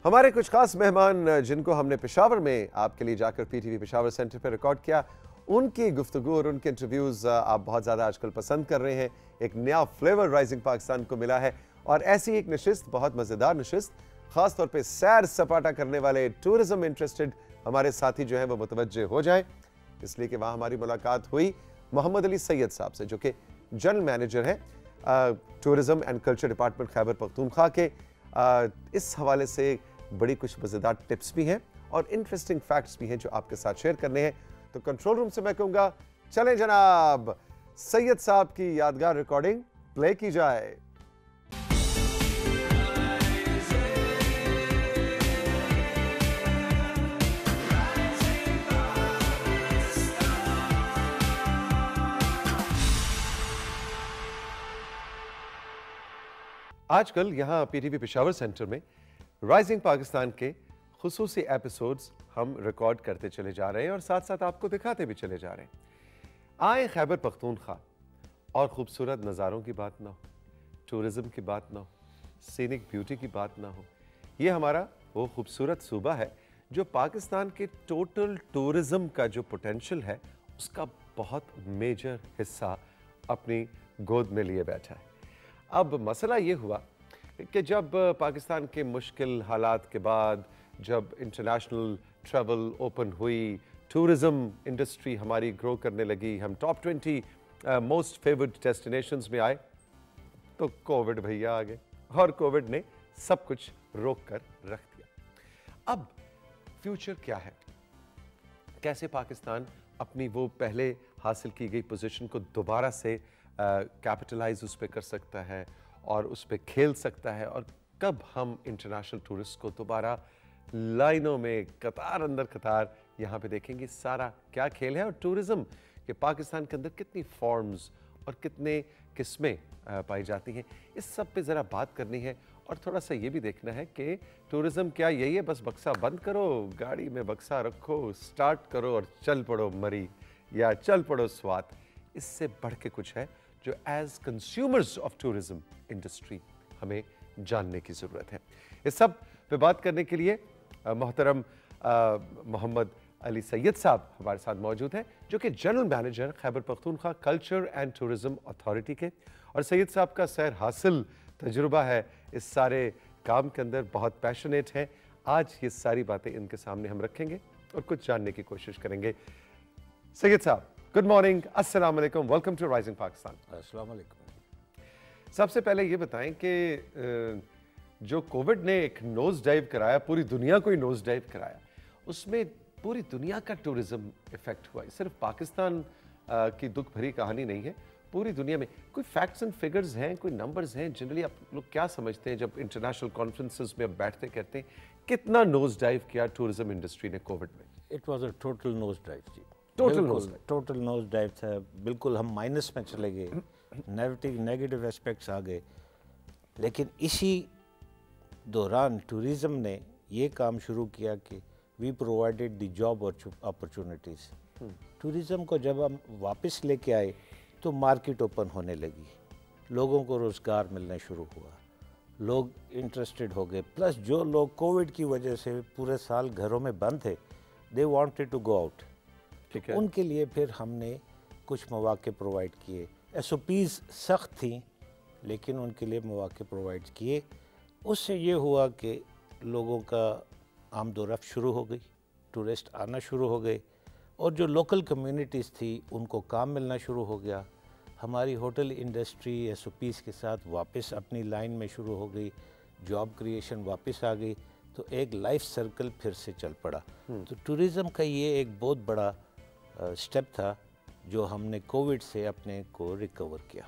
ہمارے کچھ خاص مہمان جن کو ہم نے پشاور میں آپ کے لیے جا کر پی ٹی وی پشاور سینٹر پہ ریکارڈ کیا، ان کی گفتگو اور ان کے انٹرویوز آپ بہت زیادہ آج کل پسند کر رہے ہیں۔ ایک نیا فلیور رائزنگ پاکستان کو ملا ہے اور ایسی ایک نشست، بہت مزیدار نشست، خاص طور پہ سیر سپاٹا کرنے والے ٹورزم انٹرسٹڈ ہمارے ساتھی جو ہیں وہ متوجہ ہو جائیں، اس لیے کہ وہاں ہماری ملاقات ہوئی محمد علی سید صاحب سے، جو کہ جنرل مینیجر ہیں tourism and culture department Khyber Pakhtunkhwa کے۔ اس حوالے سے بڑی کچھ مزیدار ٹپس بھی ہیں اور انٹرسٹنگ فیکٹس بھی ہیں جو آپ کے ساتھ شیئر کرنے ہیں۔ تو کنٹرول روم سے میں کہوں گا چلیں جناب سید صاحب کی یادگار ریکارڈنگ پلے کی جائے۔ آج کل یہاں پی ٹی وی پشاور سینٹر میں رائزنگ پاکستان کے خصوصی ایپیسوڈز ہم ریکارڈ کرتے چلے جا رہے ہیں اور ساتھ ساتھ آپ کو دکھاتے بھی چلے جا رہے ہیں۔ آئیں خیبر پختونخوا اور خوبصورت نظاروں کی بات نہ ہو، ٹورزم کی بات نہ ہو، سینک بیوٹی کی بات نہ ہو۔ یہ ہمارا وہ خوبصورت صوبہ ہے جو پاکستان کے ٹوٹل ٹورزم کا جو پوٹینشل ہے اس کا بہت میجر حصہ اپنی گود میں لیے بیٹھا ہے۔ اب مسئلہ یہ ہوا کہ جب پاکستان کے مشکل حالات کے بعد جب انٹرنیشنل ٹریول اوپن ہوئی، ٹورزم انڈسٹری ہماری گرو کرنے لگی، ہم ٹاپ 20 موسٹ فیورڈ ڈیسٹینیشنز میں آئے، تو کووڈ بھیا آ گئے اور کووڈ نے سب کچھ روک کر رکھ دیا۔ اب فیوچر کیا ہے؟ کیسے پاکستان اپنی وہ پہلے حاصل کی گئی پوزیشن کو دوبارہ سے کیپٹلائز اس پہ کر سکتا ہے اور اس پہ کھیل سکتا ہے، اور کب ہم انٹرنیشنل ٹورسٹ کو دوبارہ لائنوں میں قطار اندر قطار یہاں پہ دیکھیں گے؟ سارا کیا کھیل ہے، اور ٹورزم کہ پاکستان کے اندر کتنی فارمز اور کتنے قسمیں پائی جاتی ہیں، اس سب پہ ذرا بات کرنی ہے۔ اور تھوڑا سا یہ بھی دیکھنا ہے کہ ٹورزم کیا یہی ہے بس بکسا بند کرو، گاڑی میں بکسا رکھو، سٹارٹ کرو اور چل پڑو مری یا چل پڑو سوات؟ اس سے بڑھ کے کچھ ہے جو as consumers of tourism industry ہمیں جاننے کی ضرورت ہے۔ اس سب پہ بات کرنے کے لیے محترم محمد علی سید صاحب ہمارے ساتھ موجود ہیں، جو کہ general manager Khyber Pakhtunkhwa culture and tourism authority کے، اور سید صاحب کا سیر حاصل تجربہ ہے اس سارے کام کے اندر، بہت پیشنیٹ ہیں۔ آج یہ ساری باتیں ان کے سامنے ہم رکھیں گے اور کچھ جاننے کی کوشش کریں گے۔ سید صاحب گڈ مارننگ، السلام علیکم، ویلکم ٹو رائزنگ پاکستان۔ السلام علیکم۔ سب سے پہلے یہ بتائیں کہ جو کووڈ نے ایک نوز ڈائیو کرایا، پوری دنیا کو ہی نوز ڈائیو کرایا، اس میں پوری دنیا کا ٹورزم افیکٹ ہوا ہے، صرف پاکستان کی دکھ بھری کہانی نہیں ہے، پوری دنیا میں کوئی فیکٹس اینڈ فگرز ہیں، کوئی نمبرز ہیں؟ جنرلی آپ لوگ کیا سمجھتے ہیں جب انٹرنیشنل کانفرنسز میں بیٹھتے کہتے ہیں کتنا نوز ڈائیو کیا ٹورزم انڈسٹری نے کووڈ میں؟ It was a total nose dive جی، ٹوٹل نوز ڈائیو تھا، بالکل ہم مائنس میں چلے گئے، نیگیٹو ایسپیکٹس آ گئے۔ لیکن اسی دوران ٹورزم نے یہ کام شروع کیا کہ we provided the job opportunities. Tourism کو جب ہم واپس لے کے آئے تو مارکیٹ اوپن ہونے لگی، لوگوں کو روزگار ملنا شروع ہوا، لوگ انٹرسٹڈ ہو گئے، پلس جو لوگ کووڈ کی وجہ سے پورے سال گھروں میں بند تھے، they wanted to go out, ان کے لیے پھر ہم نے کچھ مواقع پرووائڈ کیے۔ ایس او پیز سخت تھیں لیکن ان کے لیے مواقع پرووائڈ کیے۔ اس سے یہ ہوا کہ لوگوں کا آمد و رفت شروع ہو گئی، ٹورسٹ آنا شروع ہو گئے، اور جو لوکل کمیونٹیز تھی ان کو کام ملنا شروع ہو گیا۔ ہماری hotel industry S O Ps کے ساتھ واپس اپنی لائن میں شروع ہو گئی، جاب کریشن واپس آ گئی، تو ایک لائف سرکل پھر سے چل پڑا۔ تو ٹورزم کا یہ ایک بہت بڑا سٹیپ تھا جو ہم نے کووڈ سے اپنے کو ریکور کیا۔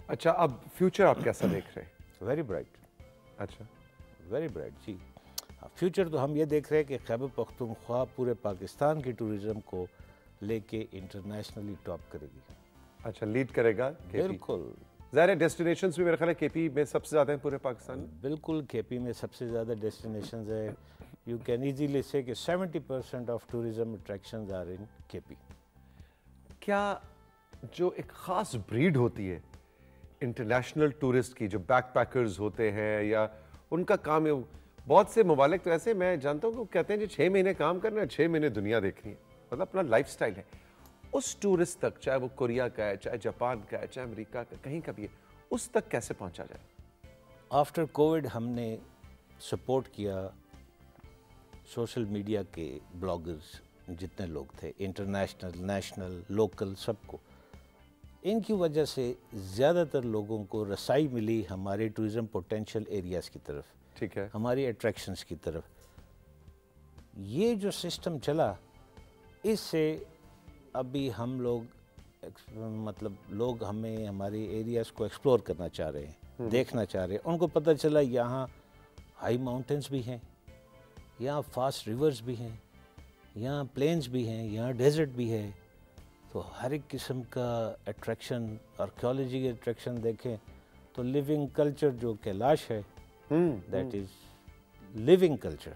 اچھا، اب فیوچر آپ کیسا دیکھ رہے ہیں؟ Very bright. اچھا، ویری برائٹ جی۔ فیوچر تو ہم یہ دیکھ رہے ہیں کہ خیبر پختونخوا پورے پاکستان کی ٹورزم کو لے کے انٹرنیشنلی ٹاپ کرے گی۔ اچھا، لیڈ کرے گا؟ بالکل، ظاہر ہے ڈیسٹینیشنز بھی میرے خیال ہے کے پی میں سب سے زیادہ ہیں پورے پاکستان میں۔ بالکل، کے پی میں سب سے زیادہ ڈیسٹینیشنز ہیں۔ یو کین ایزیلی سے کہ 70% of tourism attractions are in K P. کیا جو ایک خاص بریڈ ہوتی ہے انٹرنیشنل ٹورسٹ کی، جو بیک پیکرز ہوتے ہیں یا ان کا کام ہے بہت سے ممالک تو ایسے میں جانتا ہوں کہ کہتے ہیں جی 6 مہینے کام کرنا ہے 6 مہینے دنیا دیکھنی ہے, مطلب اپنا لائف سٹائل ہے. اس ٹورسٹ تک, چاہے وہ کوریا کا ہے, چاہے جاپان کا ہے, چاہے امریکہ کا, کہیں کا بھی ہے, اس تک کیسے پہنچا جائے؟ آفٹر کووڈ ہم نے سپورٹ کیا سوشل میڈیا کے بلاگرز جتنے لوگ تھے, انٹرنیشنل, نیشنل, لوکل, سب کو. ان کی وجہ سے زیادہ تر لوگوں کو رسائی ملی ہمارے ٹورزم پوٹینشیل ایریاز کی طرف, ٹھیک ہے, ہماری اٹریکشنز کی طرف. یہ جو سسٹم چلا, اس سے ابھی ہم لوگ مطلب لوگ ہمیں ہمارے ایریاز کو ایکسپلور کرنا چاہ رہے ہیں, دیکھنا چاہ رہے ہیں. ان کو پتہ چلا یہاں ہائی ماؤنٹینز بھی ہیں, یہاں فاسٹ ریورز بھی ہیں, یہاں پلینز بھی ہیں, یہاں ڈیزرٹ بھی ہے. تو ہر ایک قسم کا اٹریکشن, آرکیالوجی کی اٹریکشن دیکھیں تو لیونگ کلچر جو کیلاش ہے, that is living culture,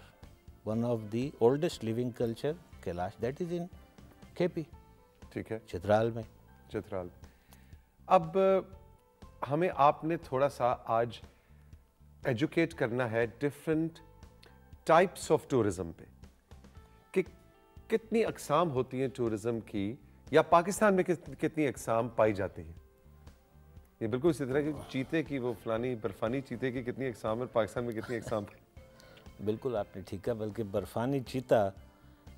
one of the oldest living culture Kalash, that is in K P, ٹھیک ہے, چترال میں. چترال. اب ہمیں آپ نے تھوڑا سا آج ایجوکیٹ کرنا ہے ڈفرینٹ ٹائپس آف ٹورزم پہ, کہ کتنی اقسام ہوتی ہیں ٹورزم کی, یا پاکستان میں کتنی اقسام پائی جاتی ہیں. یہ بالکل اسی طرح کہ چیتے کی, وہ فلانی برفانی چیتے کی کتنی اقسام ہے, پاکستان میں کتنی اقسام ہے. بالکل آپ نے ٹھیک ہے, بلکہ برفانی چیتا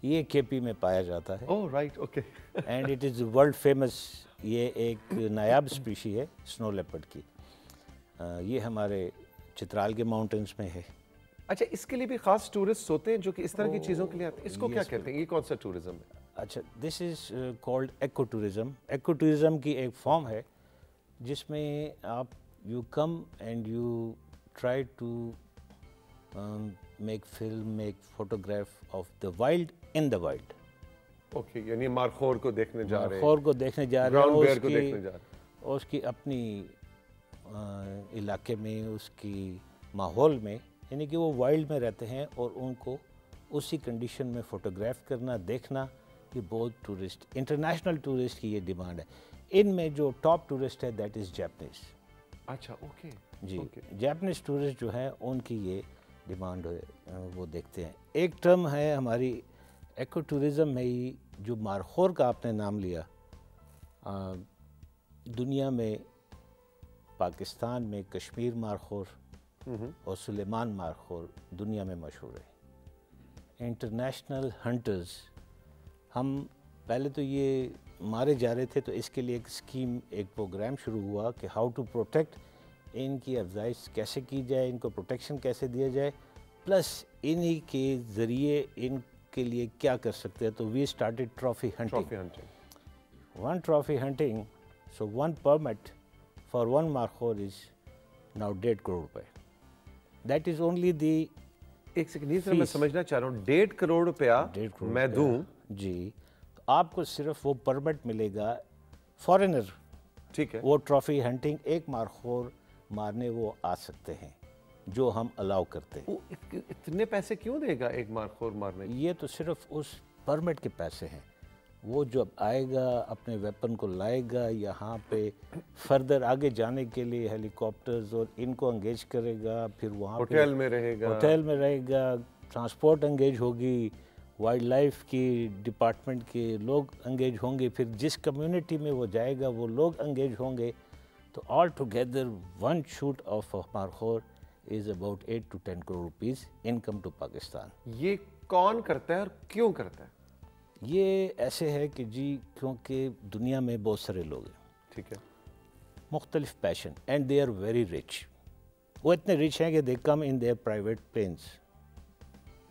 یہ کے پی میں پایا جاتا ہے. Oh right, okay. And it is world famous. یہ ایک نایاب اسپیشی ہے سنو لیپرڈ کی. یہ ہمارے چترال کے ماؤنٹینز میں ہے. اچھا, اس کے لیے بھی خاص ٹورسٹ ہوتے ہیں جو کہ اس طرح کی چیزوں کے لیے آتے ہیں, اس کو کیا کہتے ہیں, یہ کون سا ٹورزم ہے؟ اچھا, this is called eco tourism. Eco tourism کی ایک فارم ہے جس میں آپ you come and you try to make film, make photograph of the wild in the wild. Okay, یعنی مارخور کو دیکھنے جا رہے ہیں, مارخور کو دیکھنے جا رہے ہیں, براؤن بیئر کو دیکھنے جا رہے ہیں, اور اس کی اپنی علاقے میں, اس کی ماحول میں, یعنی کہ وہ وائلڈ میں رہتے ہیں, اور ان کو اسی کنڈیشن میں فوٹوگراف کرنا, دیکھنا. یہ بہت ٹورسٹ, انٹرنیشنل ٹورسٹ کی یہ ڈیمانڈ ہے. ان میں جو ٹاپ ٹورسٹ ہے دیٹ از جاپنیز. اچھا, اوکے جی, جاپنیز ٹورسٹ جو ہیں ان کی یہ ڈیمانڈ ہے, وہ دیکھتے ہیں. ایک ٹرم ہے ہماری ایکو ٹورزم میں ہی, جو مارخور کا آپ نے نام لیا, دنیا میں پاکستان میں کشمیر مارخور اور سلیمان مارخور دنیا میں مشہور ہے. انٹرنیشنل ہنٹرز, ہم پہلے تو یہ مارے جا رہے تھے, تو اس کے لیے ایک اسکیم, ایک پروگرام شروع ہوا کہ ہاؤ ٹو پروٹیکٹ, ان کی افزائش کیسے کی جائے, ان کو پروٹیکشن کیسے دیا جائے, پلس انہی کے ذریعے ان کے لیے کیا کر سکتے ہیں. تو we started trophy hunting. One trophy hunting, so one permit for one مارخور از ناؤ 1.5 کروڑ روپے. That is only the. ایک سیکنڈ, میں سمجھنا چاہ رہا ہوں, 1.5 کروڑ روپیہ میں دوں. جی, تو آپ کو صرف وہ پرمٹ ملے گا فارینر, ٹھیک ہے, وہ ٹرافی ہنٹنگ ایک مارخور مارنے وہ آ سکتے ہیں, جو ہم الاؤ کرتے ہیں. اتنے پیسے کیوں دے گا ایک مارخور مارنے؟ یہ تو صرف اس پرمٹ کے پیسے ہیں. وہ جب آئے گا اپنے ویپن کو لائے گا, یہاں پہ فردر آگے جانے کے لیے ہیلی کاپٹرز اور ان کو انگیج کرے گا, پھر وہاں ہوٹل میں رہے گا, ہوٹل میں رہے گا, ٹرانسپورٹ انگیج ہوگی, وائلڈ لائف کی ڈپارٹمنٹ کے لوگ انگیج ہوں گے, پھر جس کمیونٹی میں وہ جائے گا وہ لوگ انگیج ہوں گے. تو all together one shoot of markhor is about 8 to 10 crore rupees income to Pakistan. یہ کون کرتا ہے اور کیوں کرتا ہے؟ یہ ایسے ہے کہ جی, کیونکہ دنیا میں بہت سارے لوگ ہیں, ٹھیک ہے, مختلف پیشن, and they are very rich. وہ اتنے رچ ہیں کہ they come in their private planes.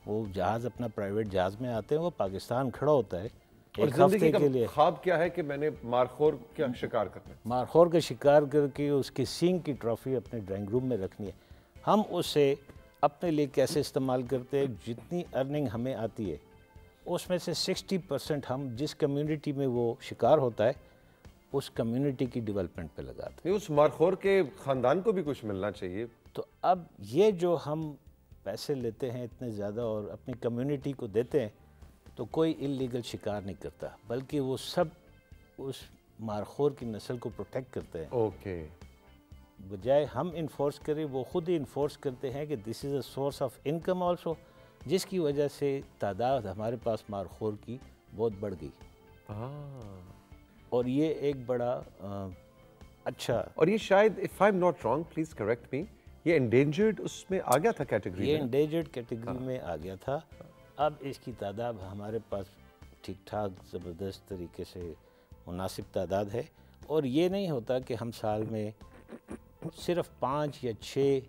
وہ جہاز, اپنا پرائیویٹ جہاز میں آتے ہیں, وہ پاکستان کھڑا ہوتا ہے ایک ہفتے کے لیے. خواب کیا ہے کہ میں نے مارخور کا شکار کرنا ہے, مارخور کا شکار کر کے اس کی سینگ کی ٹرافی اپنے ڈرائنگ روم میں رکھنی ہے. ہم اسے اپنے لیے کیسے استعمال کرتے ہیں, جتنی ارننگ ہمیں آتی ہے اس میں سے 60% ہم جس کمیونٹی میں وہ شکار ہوتا ہے اس کمیونٹی کی ڈیولپمنٹ پہ لگاتے ہیں. اس مارخور کے خاندان کو بھی کچھ ملنا چاہیے. تو اب یہ جو ہم پیسے لیتے ہیں اتنے زیادہ اور اپنی کمیونٹی کو دیتے ہیں, تو کوئی انلیگل شکار نہیں کرتا, بلکہ وہ سب اس مارخور کی نسل کو پروٹیکٹ کرتے ہیں. اوکے, بجائے ہم انفورس کریں وہ خود ہی انفورس کرتے ہیں کہ this is a source of income also, جس کی وجہ سے تعداد ہمارے پاس مارخور کی بہت بڑھ گئی، اور یہ ایک بڑا اچھا، اور یہ شاید if I'm not wrong please correct me، یہ انڈینجرڈ اس میں آ گیا تھا کیٹیگری یہ میں؟ انڈینجرڈ کیٹیگری میں آ گیا تھا۔ اب اس کی تعداد ہمارے پاس ٹھیک ٹھاک زبردست طریقے سے مناسب تعداد ہے، اور یہ نہیں ہوتا کہ ہم سال میں صرف 5 یا 6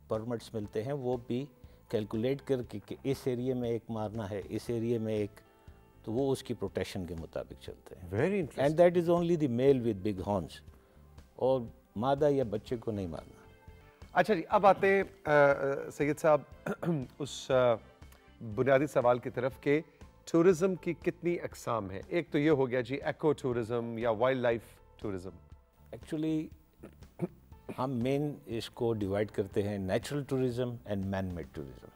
پرمٹس ملتے ہیں، وہ بھی کیلکولیٹ کر کے کہ اس ایریے میں ایک مارنا ہے، اس ایریے میں ایک، تو وہ اس کی پروٹیکشن کے مطابق چلتے ہیں۔ Very interesting. And that is only the male with big horns, اور مادہ یا بچے کو نہیں مارنا۔ اچھا جی، اب آتے ہیں سید صاحب اس بنیادی سوال کی طرف کہ ٹورزم کی کتنی اقسام ہیں؟ ایک تو یہ ہو گیا جی ایکو ٹورزم یا وائلڈ لائف ٹورزم۔ ایکچولی ہم مین اس کو ڈیوائڈ کرتے ہیں natural tourism and man made tourism.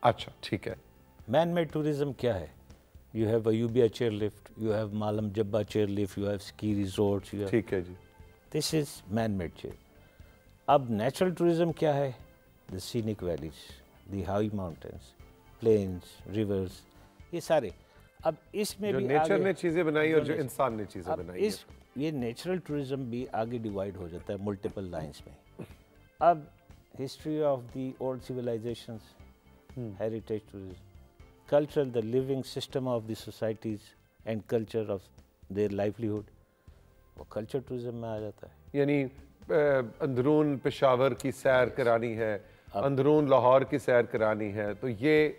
اچھا ٹھیک ہے۔ مین میڈ ٹورزم کیا ہے؟ You have Ayubia chair lift, you have Malam Jabba chair lift, you have ski resorts, ٹھیک ہے جی، this is man made chair. اب نیچرل ٹورزم کیا ہے؟ The scenic valleys, the high mountains, plains, rivers, یہ سارے۔ اب اس میں جو بھی نیچر آگے نے چیزیں بنائی اور جو انسان نے چیزیں اب بنائی اس یہ نیچرل ٹورزم بھی آگے ڈیوائڈ ہو جاتا ہے ملٹیپل لائنس میں۔ اب history of the old civilisations, heritage tourism, cultural the living system of the societies and culture of their livelihood, وہ کلچر ٹورزم میں آ جاتا ہے۔ یعنی اندرون پشاور کی سیر کرانی ہے، اندرون لاہور کی سیر کرانی ہے، تو یہ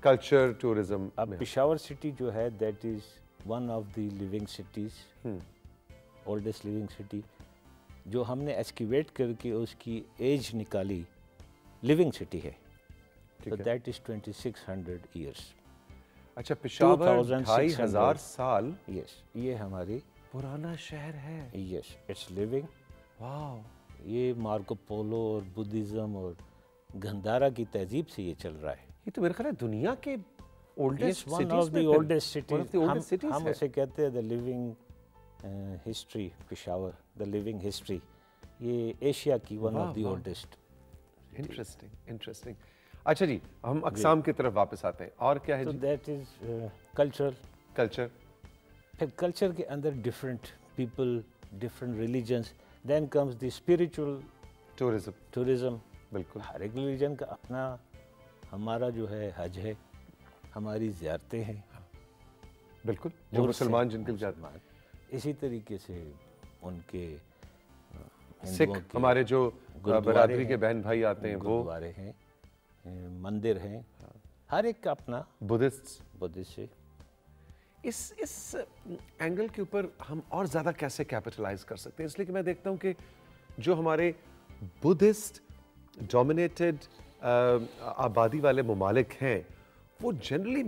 کلچر ٹورزم۔ اب پشاور سٹی جو ہے that is one of the living cities, oldest living city, جو ہم نے ایسکیویٹ کر کے اس کی ایج نکالی، لیونگ سٹی ہے، تو دیٹ از 2600 ایئرس۔ اچھا، پشاور 2600 2500 سال یس، یہ ہماری پرانا شہر ہے۔ یس، اٹس لیونگ۔ واو، یہ مارکو پولو اور بدھزم اور گندھارا کی تہذیب سے یہ چل رہا ہے۔ یہ تو میرے خیال ہے دنیا کے oldest one of the oldest cities, ہم اسے کہتے ہیں the living history Peshawar, the living history, یہ ایشیا کی one of the oldest. Interesting. اچھا جی، ہم اقسام کی طرف واپس آتے ہیں، اور کیا ہے تو جی؟ That is cultural. کلچر، پھر کلچر کے اندر different people, different religions, then comes the spiritual tourism. بالکل، ہر ایک ریلیجن کا اپنا، ہمارا جو ہے حج ہے، ہماری زیارتیں ہیں، بالکل، جو مسلمان جن کے جاتے ہیں، اسی طریقے سے ان کے سکھ ہمارے جو برادری کے بہن بھائی آتے ہیں، وہ گرودوارے ہیں، مندر ہیں، ہر ایک کا اپنا۔ بدھسٹ سے اس اینگل کے اوپر ہم اور زیادہ کیسے کیپٹلائز کر سکتے ہیں؟ اس لیے کہ میں دیکھتا ہوں کہ جو ہمارے بدھسٹ ڈومینیٹڈ آبادی والے ممالک ہیں، وہ جنرلی،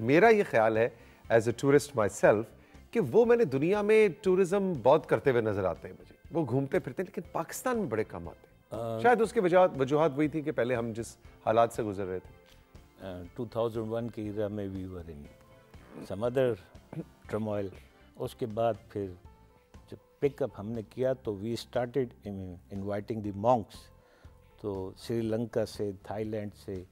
میرا یہ خیال ہے as a tourist my self, کہ وہ میں نے دنیا میں ٹورزم بہت کرتے ہوئے نظر آتے ہیں مجھے، وہ گھومتے پھرتے ہیں، لیکن پاکستان میں بڑے کم آتے ہیں۔ شاید اس کی وجوہات وہی تھی کہ پہلے ہم جس حالات سے گزر رہے تھے۔ 2001 کے ایرا میں وی ور ان سم ادر ٹرموائل، اس کے بعد پھر جب پک اپ ہم نے کیا تو we started inviting the monks, تو سری لنکا سے، تھائی لینڈ سے،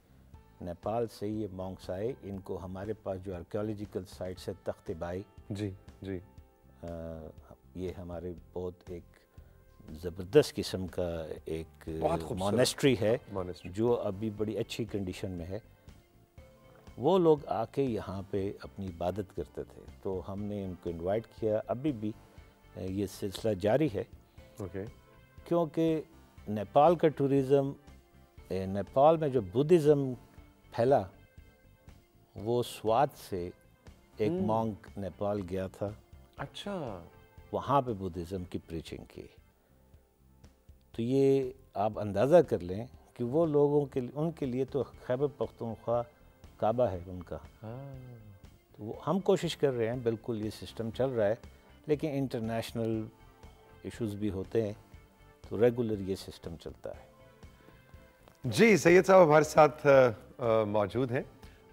نیپال سے یہ مونکس آئے، ان کو ہمارے پاس جو آرکیولوجیکل سائٹ سے تخت بائی، جی جی، یہ ہمارے بہت ایک زبردست قسم کا ایک مونسٹری ہے جو ابھی بڑی اچھی کنڈیشن میں ہے۔ وہ لوگ آ کے یہاں پہ اپنی عبادت کرتے تھے، تو ہم نے ان کو انوائٹ کیا۔ ابھی بھی یہ سلسلہ جاری ہے، کیونکہ نیپال کا ٹورزم، نیپال میں جو بدھزم پھیلا، وہ سوات سے ایک مونک نیپال گیا تھا، اچھا، وہاں پہ بدھزم کی پریچنگ کی۔ تو یہ آپ اندازہ کر لیں کہ وہ لوگوں کے ان کے لیے تو خیبر پختونخوا کعبہ ہے ان کا۔ تو ہم کوشش کر رہے ہیں، بالکل یہ سسٹم چل رہا ہے، لیکن انٹرنیشنل ایشوز بھی ہوتے ہیں، تو ریگولر یہ سسٹم چلتا ہے۔ جی، سید صاحب ہمارے ساتھ موجود ہیں،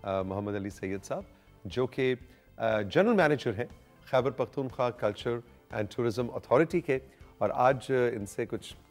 محمد علی سید صاحب، جو کہ جنرل مینیجر ہیں Khyber Pakhtunkhwa culture and tourism authority کے، اور آج ان سے کچھ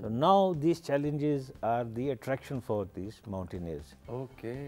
So now these challenges are the attraction for these mountaineers. Okay.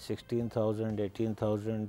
16,000, 18,000,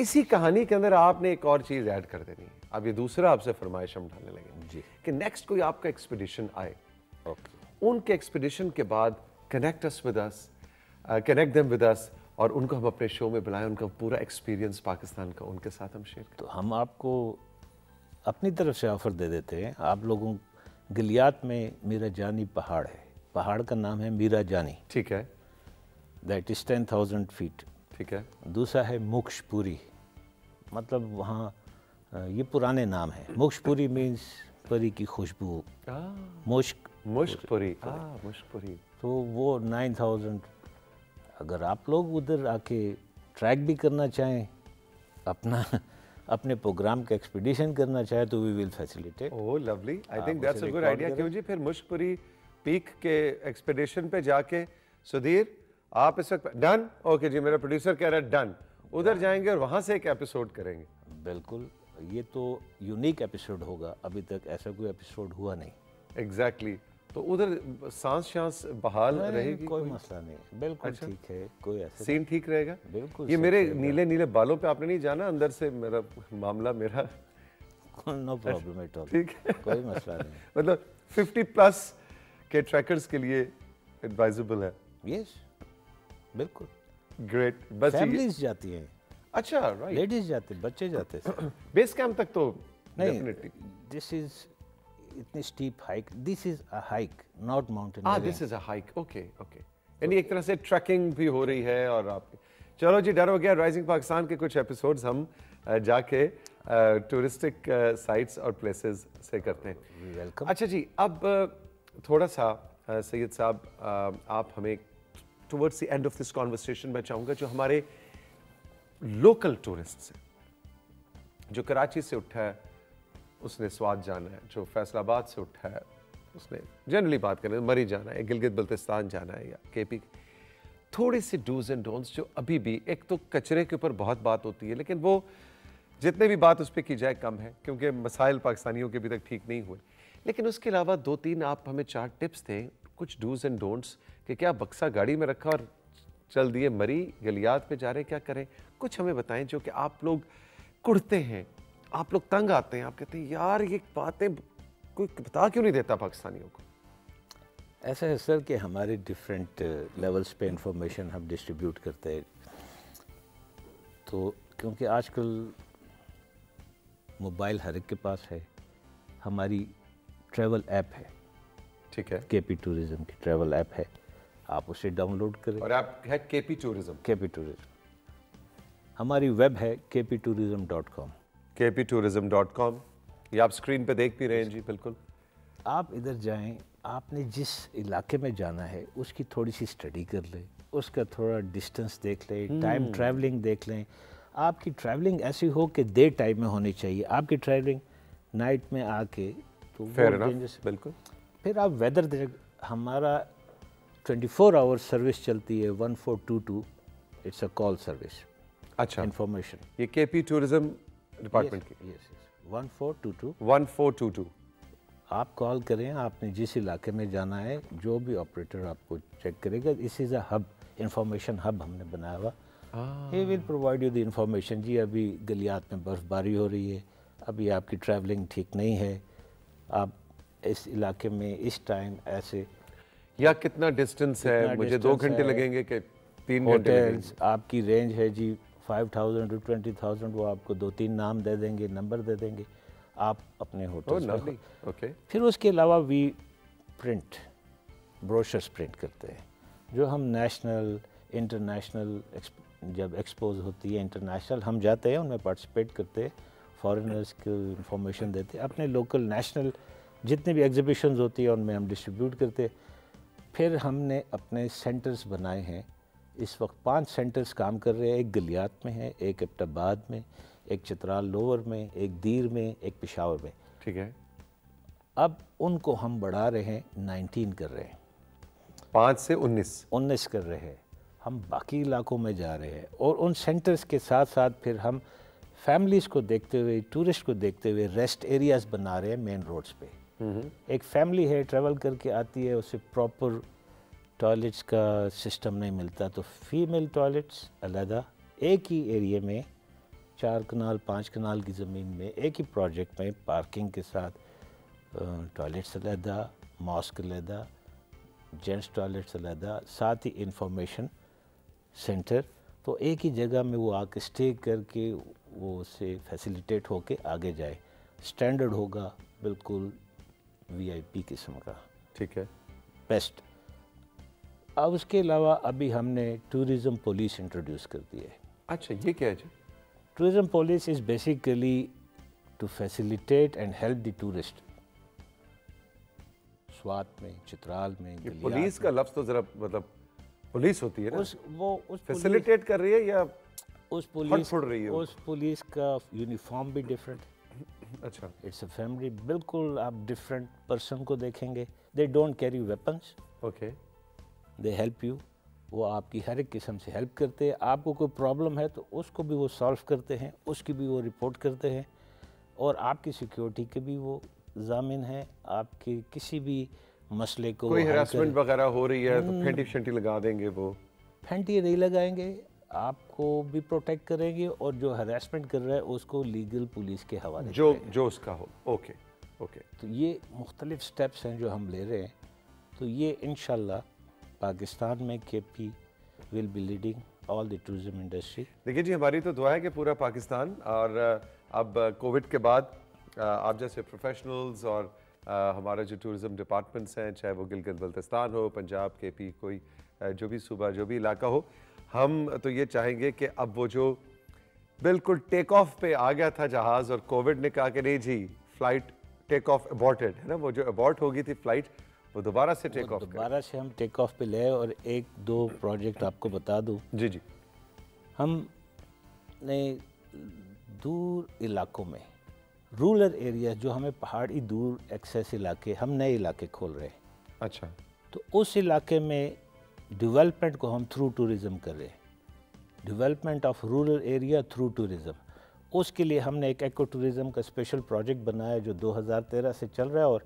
اسی کہانی کے اندر آپ نے ایک اور چیز ایڈ کر دینی ہے. اب یہ دوسرا آپ سے فرمائش ہم ڈالنے لگے جی کہ نیکسٹ کوئی آپ کا ایکسپیڈیشن آئے, اوکے ان کے ایکسپیڈیشن کے بعد کنیکٹ دیم ود اس, اور ان کو ہم اپنے شو میں بلائیں, ان کا پورا ایکسپیرینس پاکستان کا ان کے ساتھ ہم شیئر کریں. تو ہم آپ کو اپنی طرف سے آفر دے دیتے ہیں. آپ لوگوں گلیات میں میرا جانی پہاڑ ہے, پہاڑ کا نام ہے میرا جانی, ٹھیک ہے, دیٹ از 10,000 فیٹ. ٹھیک ہے, دوسرا ہے موکش پوری, مطلب وہاں یہ پرانے نام ہیں. موکش پوری مینس پری کی خوشبو, مشک مشک پوری, مشک پوری, تو وہ 9,000. اگر آپ لوگ ادھر آ کے ٹریک بھی کرنا چاہیں, اپنے پروگرام کا ایکسپیڈیشن کرنا چاہیں تو we will facilitate. Oh lovely, I think that's a good idea. کیوں جی, پھر مشک پوری پیک کے ایکسپیڈیشن پہ جا کے سدھیر آپ اس وقت ڈن, اوکے جی, میرا پروڈیوسر کہہ رہا ہے ڈن, ادھر جائیں گے اور وہاں سے ایک ایپیسوڈ کریں گے. بالکل, یہ تو یونیک ایپیسوڈ ہوگا, ابھی تک ایسا کوئی ایپیسوڈ ہوا نہیں. ایگزیکٹلی, تو ادھر سانس شانس بحال رہے گی, کوئی مسئلہ نہیں, بالکل ٹھیک ہے, کوئی ایسا سین ٹھیک رہے گا. بالکل یہ میرے نیلے نیلے بالوں پہ آپ نے نہیں جانا, اندر سے میرا معاملہ میرا نو پرابلم ایٹ آل, ٹھیک ہے, کوئی مسئلہ نہیں. مطلب 50+ کے ٹریکرز کے لیے ایڈوائزبل ہے. یس بالکل, گریٹ. بس فیملیز جاتی ہیں, اچھا رائٹ, لیڈیز جاتے, بچے جاتے. بیس کیمپ تک تو نہیں, ڈیفینیٹلی. دس از اتنی step hike, this is a hike not mountain. This is a hike, okay okay, یعنی ایک طرح سے ٹریکنگ بھی ہو رہی ہے. اور آپ چلو جی, ڈر ہو گیا. رائزنگ پاکستان کے کچھ ایپیسوڈز ہم جا کے ٹورسٹک سائٹس اور پلیسز سے کرتے ہیں. ویلکم. اچھا جی, اب تھوڑا سا سید صاحب, آپ ہمیں towards the end of this conversation میں چاہوں گا, جو ہمارے لوکل ٹورسٹس ہیں, جو کراچی سے اٹھا ہے اس نے سوات جانا ہے, جو فیصل آباد سے اٹھا ہے اس نے جنرلی بات کریں مری جانا ہے, گلگت بلتستان جانا ہے یا کے پی, تھوڑے سے ڈوز اینڈ ڈونٹس جو ابھی بھی, ایک تو کچرے کے اوپر بہت بات ہوتی ہے, لیکن وہ جتنے بھی بات اس پہ کی جائے کم ہے, کیونکہ مسائل پاکستانیوں کے ابھی تک ٹھیک نہیں ہوئے. لیکن اس کے علاوہ 2-3 آپ ہمیں 4 ٹپس دیں, کچھ ڈوز اینڈ ڈونٹس, کہ کیا بکسہ گاڑی میں رکھا اور چل دیے مری, گلیات پہ جا رہے, کیا کریں, کچھ ہمیں بتائیں جو کہ آپ لوگ کڑتے ہیں, آپ لوگ تنگ آتے ہیں, آپ کہتے ہیں یار یہ باتیں کوئی بتا کیوں نہیں دیتا پاکستانیوں کو. ایسا ہے سر کہ ہمارے ڈفرینٹ لیولز پہ انفارمیشن ہم ڈسٹریبیوٹ کرتے ہیں, تو کیونکہ آج کل موبائل ہر ایک کے پاس ہے, ہماری ٹریول ایپ ہے, ٹھیک ہے, کے پی ٹورزم کی ٹریول ایپ ہے, آپ اسے ڈاؤن لوڈ کریں. اور آپ ہے کے پی ٹورزم, کے پی ٹورزم, ہماری ویب ہے kptourism.com, kptourism.com, یہ آپ اسکرین پہ دیکھ بھی رہے ہیں جی. بالکل, آپ ادھر جائیں, آپ نے جس علاقے میں جانا ہے اس کی تھوڑی سی اسٹڈی کر لیں, اس کا تھوڑا ڈسٹنس دیکھ لیں, ٹائم ٹریولنگ دیکھ لیں. آپ کی ٹریولنگ ایسی ہو کہ ڈے ٹائم میں ہونی چاہیے, آپ کی ٹریولنگ نائٹ میں آ کے تو بالکل. پھر آپ ویدر دیکھ, ہمارا 24 آور سروس چلتی ہے 1422, اٹس اے کال سروس. اچھا, انفارمیشن, یہ کے پی ٹورزم ڈپارٹمنٹ کی. 1422 آپ کال کریں, آپ نے جس علاقے میں جانا ہے, جو بھی آپریٹر آپ کو چیک کرے گا. This is a hub, information hub ہم نے بنایا ہوا. He will provide you the information. جی ابھی گلیات میں برف باری ہو رہی ہے, ابھی آپ کی ٹریولنگ ٹھیک نہیں ہے, آپ اس علاقے میں اس ٹائم ایسے, یا کتنا ڈسٹنس ہے, مجھے 2 گھنٹے لگیں گے کہ 3 گھنٹے لگیں گے. آپ کی رینج ہے جی 5,000 to 20,000, وہ آپ کو 2-3 نام دے دیں گے, نمبر دے دیں گے, آپ اپنے ہوٹل. پھر اس کے علاوہ وی پرنٹ بروشرز پرنٹ کرتے ہیں, جو ہم نیشنل انٹرنیشنل جب ایکسپوز ہوتی ہے انٹرنیشنل, ہم جاتے ہیں ان میں پارٹیسپیٹ کرتے ہیں, فارنرز کو انفارمیشن دیتے ہیں, اپنے لوکل نیشنل جتنے بھی ایگزیبیشنز ہوتی ہیں ان میں ہم ڈسٹریبیوٹ کرتے ہیں. پھر ہم نے اپنے سینٹرز بنائے ہیں, اس وقت 5 سینٹرز کام کر رہے ہیں. ایک گلیات میں ہے, ایک ایبٹ آباد میں, ایک چترال لوور میں, ایک دیر میں, ایک پشاور میں. ٹھیک ہے, اب ان کو ہم بڑھا رہے ہیں, 19 کر رہے ہیں, 5 سے 19 کر رہے ہیں. ہم باقی علاقوں میں جا رہے ہیں, اور ان سینٹرز کے ساتھ ساتھ پھر ہم فیملیز کو دیکھتے ہوئے, ٹورسٹ کو دیکھتے ہوئے ریسٹ ایریاز بنا رہے ہیں مین روڈز پہ. ایک فیملی ہے, ٹریول کر کے آتی ہے, اسے پراپر ٹوائلٹس کا سسٹم نہیں ملتا, تو فیمیل ٹوائلٹس علیحدہ ایک ہی ایریے میں 4 کنال 5 کنال کی زمین میں ایک ہی پروجیکٹ میں پارکنگ کے ساتھ ٹوائلٹس علیحدہ، ماسک علیحدہ، جینٹس ٹوائلٹس علیحدہ، ساتھ ہی انفارمیشن سینٹر، تو ایک ہی جگہ میں وہ آ کے اسٹے کر کے وہ اس سے فیسیلیٹیٹ ہو کے آگے جائے. اسٹینڈرڈ ہوگا بالکل وی آئی پی قسم کا. ٹھیک ہے. بیسٹ. اب اس کے علاوہ ابھی ہم نے ٹورزم پولیس انٹروڈیوس کر دی ہے. اچھا یہ کیا ہے جی؟ Tourism police is basically to facilitate and help the tourist. Swat میں، چترال میں، پولیس کا لفظ تو ذرا مطلب پولیس ہوتی ہے نا، وہ فیسیلیٹیٹ کر رہی ہے یا اس پولیس پھڑ رہی ہے؟ اس پولیس کا یونیفارم بھی ڈفرینٹ. اچھا. It's a family. بالکل آپ ڈفرینٹ پرسن کو دیکھیں گے. They don't carry weapons. Okay. They help you. وہ آپ کی ہر ایک قسم سے ہیلپ کرتے ہیں. آپ کو کوئی پرابلم ہے تو اس کو بھی وہ سالو کرتے ہیں، اس کی بھی وہ رپورٹ کرتے ہیں، اور آپ کی سیکیورٹی کے بھی وہ ضامن ہیں. آپ کے کسی بھی مسئلے کو کوئی ہراسمنٹ وغیرہ ہو رہی ہے تو پھینٹی شنٹی لگا دیں گے، وہ پھینٹی نہیں لگائیں گے، آپ کو بھی پروٹیکٹ کریں گے، اور جو ہراسمنٹ کر رہا ہے اس کو لیگل پولیس کے حوالے جو اس کا ہو. Okay okay. تو یہ مختلف سٹیپس ہیں جو ہم لے رہے ہیں. تو یہ انشاءاللہ پاکستان میں K P will be leading all the tourism industry. دیکھیے جی، ہماری تو دعا ہے کہ پورا پاکستان، اور اب کووڈ کے بعد آپ جیسے پروفیشنلز اور ہمارا جو ٹورزم ڈپارٹمنٹس ہیں، چاہے وہ گلگت بلتستان ہو، پنجاب، کے پی، کوئی جو بھی صوبہ، جو بھی علاقہ ہو، ہم تو یہ چاہیں گے کہ اب وہ جو بالکل ٹیک آف پہ آ گیا تھا جہاز اور کووڈ نے کہا کہ نہیں جی فلائٹ ٹیک آف ابورٹڈ ہے نا، وہ جو ابورٹ ہو گئی تھی فلائٹ، وہ دوبارہ سے ٹیک آف دوبارہ سے ہم ٹیک آف پہ لے. اور 1-2 پروجیکٹ آپ کو بتا دوں. جی جی. ہم نے دور علاقوں میں، رورل ایریا جو ہمیں پہاڑی دور ایکسیس علاقے، ہم نئے علاقے کھول رہے ہیں. اچھا. تو اس علاقے میں ڈیولپمنٹ کو ہم تھرو ٹورزم کر رہے ہیں. Development of rural area through tourism. اس کے لیے ہم نے ایک ایکو ٹورزم کا اسپیشل پروجیکٹ بنایا جو 2013 سے چل رہا ہے اور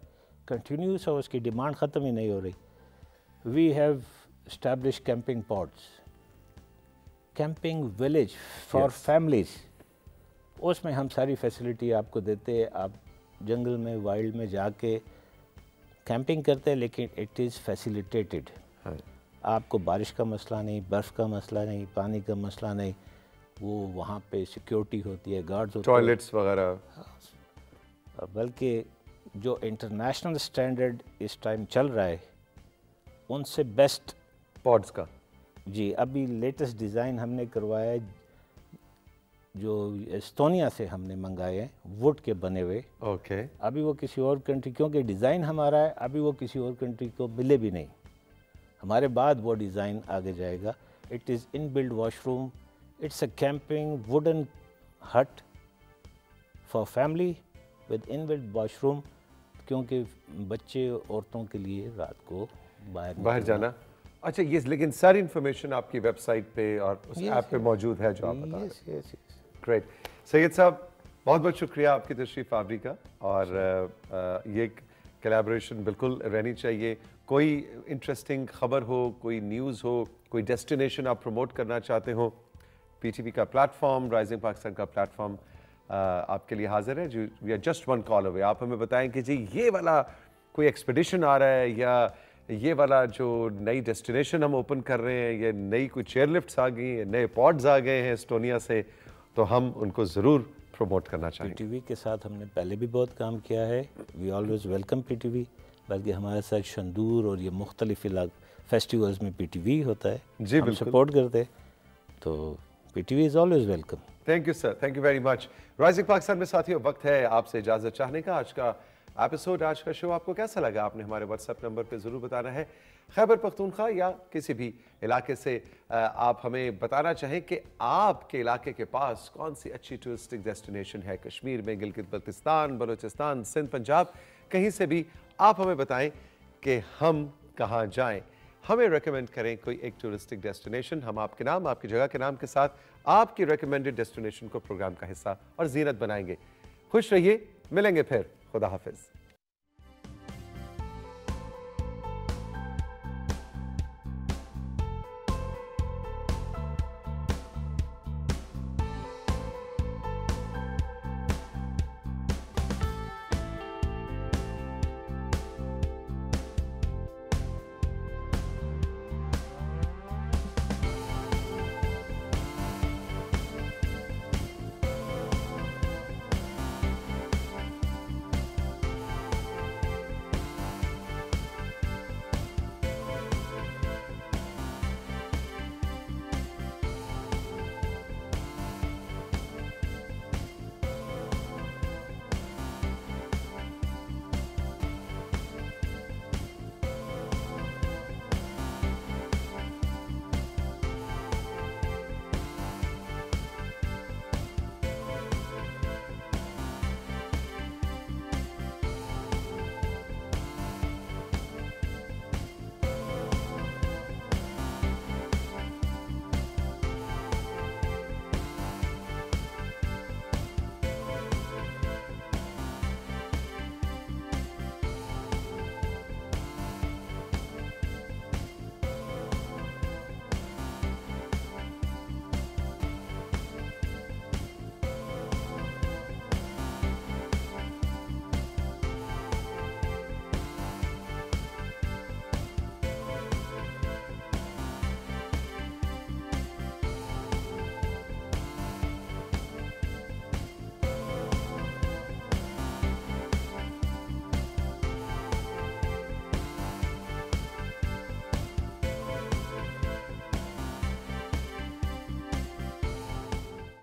کنٹینیوس ہے. اس کی ڈیمانڈ ختم ہی نہیں ہو رہی. We have establish camping pods, camping village for families. اس میں ہم ساری فیسلٹی آپ کو دیتے ہیں. آپ جنگل میں، وائلڈ میں جا کے کیمپنگ کرتے ہیں، لیکن اٹ از فیسیلیٹیٹڈ. آپ کو بارش کا مسئلہ نہیں، برف کا مسئلہ نہیں، پانی کا مسئلہ نہیں. وہ وہاں پہ سیکیورٹی ہوتی ہے، گارڈز ہوتے ہیں، ٹوائلٹس وغیرہ. بلکہ جو انٹرنیشنل سٹینڈرڈ اس ٹائم چل رہا ہے ان سے بیسٹ پوڈز کا. جی ابھی لیٹسٹ ڈیزائن ہم نے کروایا ہے جو استونیا سے ہم نے منگائے ہیں، ووڈ کے بنے ہوئے. اوکے. ابھی وہ کسی اور کنٹری، کیونکہ ڈیزائن ہمارا ہے، ابھی وہ کسی اور کنٹری کو ملے بھی نہیں. ہمارے بعد وہ ڈیزائن آگے جائے گا. It is inbuilt washroom. It's a camping wooden hut for family with inbuilt washroom, کیونکہ بچے عورتوں کے لیے رات کو باہر جانا. اچھا یہ لیکن ساری انفارمیشن آپ کی ویب سائٹ پہ اور اس ایپ پہ موجود ہے جو آپ بتا رہے ہیں. گریٹ. سید صاحب بہت بہت شکریہ آپ کی تشریف آوری کا، اور یہ کلیبریشن بالکل رہنی چاہیے. کوئی انٹرسٹنگ خبر ہو، کوئی نیوز ہو، کوئی ڈیسٹینیشن آپ پروموٹ کرنا چاہتے ہو، پی ٹی وی کا پلیٹ فارم، رائزنگ پاکستان کا پلیٹ فارم آپ کے لیے حاضر ہے. وی آر جسٹ ون کال اوے. آپ ہمیں بتائیں کہ جی یہ والا کوئی ایکسپیڈیشن آ رہا ہے، یا یہ والا جو نئی ڈیسٹینیشن ہم اوپن کر رہے ہیں، یہ نئی کوئی چیئر لفٹس آ گئی ہیں، نئے پوڈز آ گئے ہیں اسٹونیا سے، تو ہم ان کو ضرور پروموٹ کرنا چاہیں گے. پی ٹی وی کے ساتھ ہم نے پہلے بھی بہت کام کیا ہے. We always welcome P T V. بلکہ ہمارے ساتھ شندور اور یہ مختلف فیسٹیولز میں پی ٹی وی ہوتا ہے. جی ہم سپورٹ کرتے، تو پی T we is always welcome. Thank you sir, thank you very much. Rising Pakistan میں ساتھیوں وقت ہے آپ سے اجازت چاہنے کا. آج کا ایپیسوڈ، آج کا شو آپ کو کیسا لگا؟ آپ نے ہمارے واٹس ایپ نمبر پہ ضرور بتانا ہے. خیبر پختونخوا یا کسی بھی علاقے سے آپ ہمیں بتانا چاہیں کہ آپ کے علاقے کے پاس کون سی اچھی ٹورسٹک ڈیسٹینیشن ہے. کشمیر میں، گلگت بلتستان، بلوچستان، سندھ، پنجاب، کہیں سے بھی آپ ہمیں بتائیں کہ ہم کہاں جائیں. ہمیں ریکمینڈ کریں کوئی ایک ٹورسٹک ڈیسٹینیشن. ہم آپ کے نام، آپ کی جگہ کے نام کے ساتھ آپ کی ریکمینڈڈ ڈیسٹینیشن کو پروگرام کا حصہ اور زینت بنائیں گے. خوش رہیے، ملیں گے پھر. خدا حافظ.